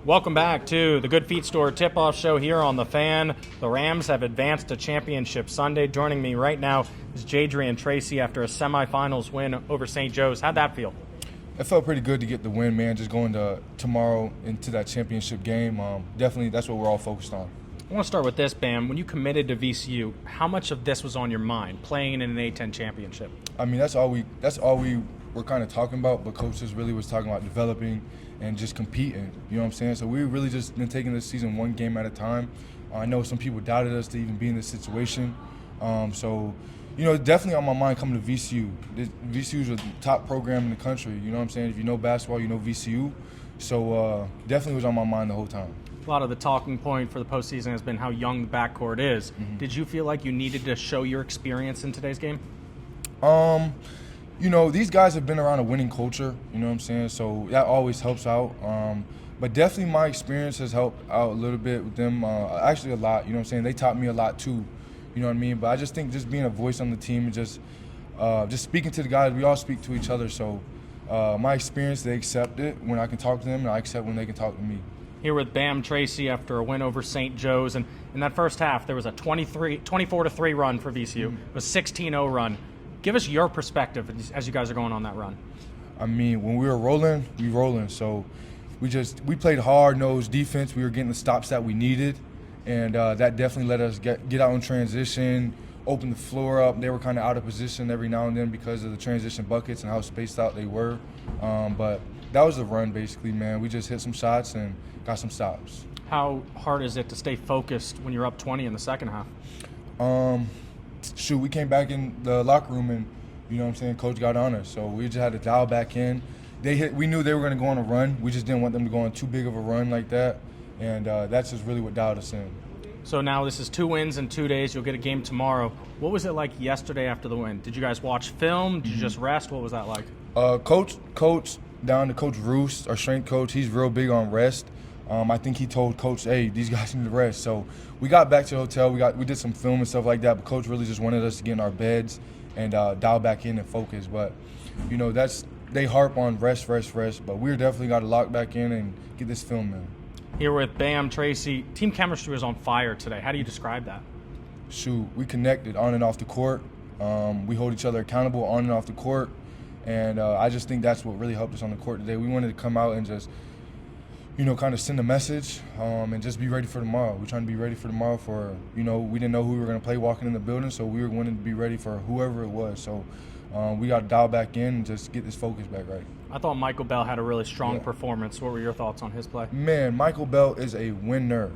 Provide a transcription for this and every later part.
Welcome back to the Good Feet Store tip-off show here on The Fan. The Rams have advanced to Championship Sunday. Joining me right now is Jadrian and Tracey after a semifinals win over St. Joe's. How'd that feel? It felt pretty good to get the win, man, just going to tomorrow into that championship game. Definitely that's what we're all focused on. I want to start with this, Bam. When you committed to VCU, how much of this was on your mind, playing in an A-10 championship? I mean, that's all we were kind of talking about, but Coach just really was talking about developing and just competing, you know what I'm saying? So we really just been taking this season one game at a time. I know some people doubted us to even be in this situation. Definitely on my mind coming to VCU. VCU is a top program in the country, you know what I'm saying? If you know basketball, you know VCU. So definitely was on my mind the whole time. A lot of the talking point for the postseason has been how young the backcourt is. Mm-hmm. Did you feel like you needed to show your experience in today's game? These guys have been around a winning culture, you know what I'm saying? So that always helps out. But definitely my experience has helped out a little bit with them, actually a lot, you know what I'm saying? They taught me a lot too, you know what I mean? But I just think just being a voice on the team and just speaking to the guys, we all speak to each other. So my experience, they accept it when I can talk to them, and I accept when they can talk to me. Here with Bam Tracey after a win over St. Joe's, and in that first half there was a 24-3 run for VCU, a 16-0 run. Give us your perspective as you guys are going on that run. I mean, when we were rolling, we rolling. So we played hard-nosed defense. We were getting the stops that we needed, and that definitely let us get out in transition, open the floor up. They were kind of out of position every now and then because of the transition buckets and how spaced out they were. But that was the run, basically, man. We just hit some shots and got some stops. How hard is it to stay focused when you're up 20 in the second half? We came back in the locker room and, you know what I'm saying, Coach got on us. So we just had to dial back in. We knew they were going to go on a run. We just didn't want them to go on too big of a run like that. And that's just really what dialed us in. So now this is 2 wins in 2 days. You'll get a game tomorrow. What was it like yesterday after the win? Did you guys watch film? Did you just rest? What was that like? Coach, down to Coach Roos, our strength coach, he's real big on rest. I think he told Coach, hey, these guys need to rest. So we got back to the hotel. We did some film and stuff like that, but Coach really just wanted us to get in our beds and dial back in and focus. But, they harp on rest, but we definitely got to lock back in and get this film in. Here with Bam Tracey, team chemistry was on fire today. How do you describe that? We connected on and off the court. We hold each other accountable on and off the court. And I just think that's what really helped us on the court today. We wanted to come out and just, kind of send a message and just be ready for tomorrow. We're trying to be ready for tomorrow we didn't know who we were going to play walking in the building, so we were wanting to be ready for whoever it was. So we got to dial back in and just get this focus back right. I thought Michael Bell had a really strong performance. What were your thoughts on his play? Man, Michael Bell is a winner.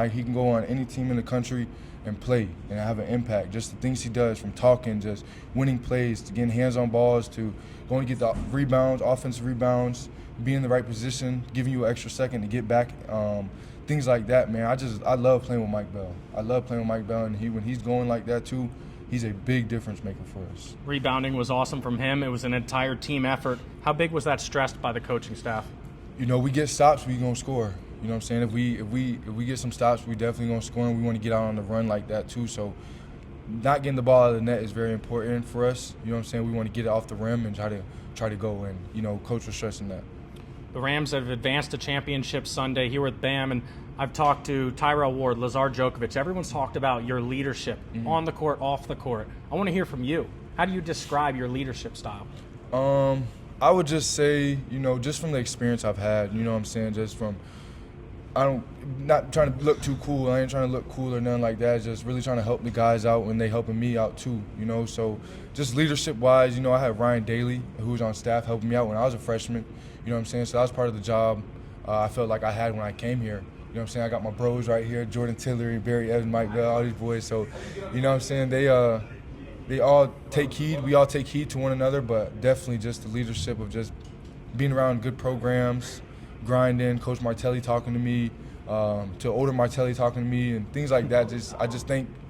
He can go on any team in the country and play and have an impact. Just the things he does, from talking, just winning plays, to getting hands on balls, to going to get the rebounds, offensive rebounds, be in the right position, giving you an extra second to get back, things like that, man. I love playing with Mike Bell. And when he's going like that too, he's a big difference maker for us. Rebounding was awesome from him. It was an entire team effort. How big was that stressed by the coaching staff? We get stops, we gonna score. You know what I'm saying? If we get some stops, we definitely gonna score, and we want to get out on the run like that too. So not getting the ball out of the net is very important for us. You know what I'm saying? We want to get it off the rim and try to go in. Coach was stressing that. The Rams have advanced to Championship Sunday. Here with Bam, and I've talked to Tyrell Ward, Lazar Djokovic. Everyone's talked about your leadership on the court, off the court. I want to hear from you. How do you describe your leadership style? I would just say, just from the experience I've had, you know what I'm saying, not trying to look too cool. I ain't trying to look cool or nothing like that. Just really trying to help the guys out when they helping me out too, So just leadership-wise, I had Ryan Daly, who was on staff, helping me out when I was a freshman, you know what I'm saying? So that was part of the job I felt like I had when I came here. You know what I'm saying? I got my bros right here, Jordan Tillery, Barry Evans, Mike Bell, all these boys. So, you know what I'm saying? They all take heed. We all take heed to one another, but definitely just the leadership of just being around good programs, grinding, Coach Martelli talking to me, to older Martelli talking to me, and things like that.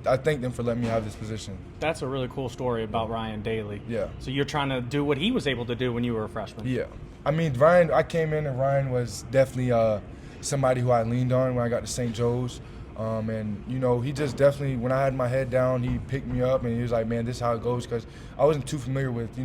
I thank them for letting me have this position. That's a really cool story about Ryan Daly. Yeah. So you're trying to do what he was able to do when you were a freshman. Yeah. I mean, Ryan, I came in and Ryan was definitely somebody who I leaned on when I got to St. Joe's. He just definitely, when I had my head down, he picked me up and he was like, man, this is how it goes, because I wasn't too familiar with,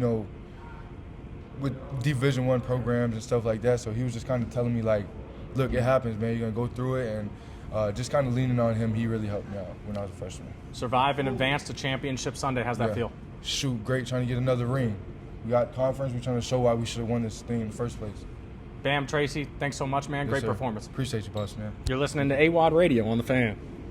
with Division I programs and stuff like that. So he was just kind of telling me like, look, it happens, man. You're gonna go through it, and just kind of leaning on him. He really helped me out when I was a freshman. Survive and advance to Championship Sunday. How's that feel? Shoot, great. Trying to get another ring. We got conference. We're trying to show why we should have won this thing in the first place. Bam, Tracey, thanks so much, man. Yes, Great sir. performance. Appreciate you, boss, man. You're listening to Awadd Radio on The Fan.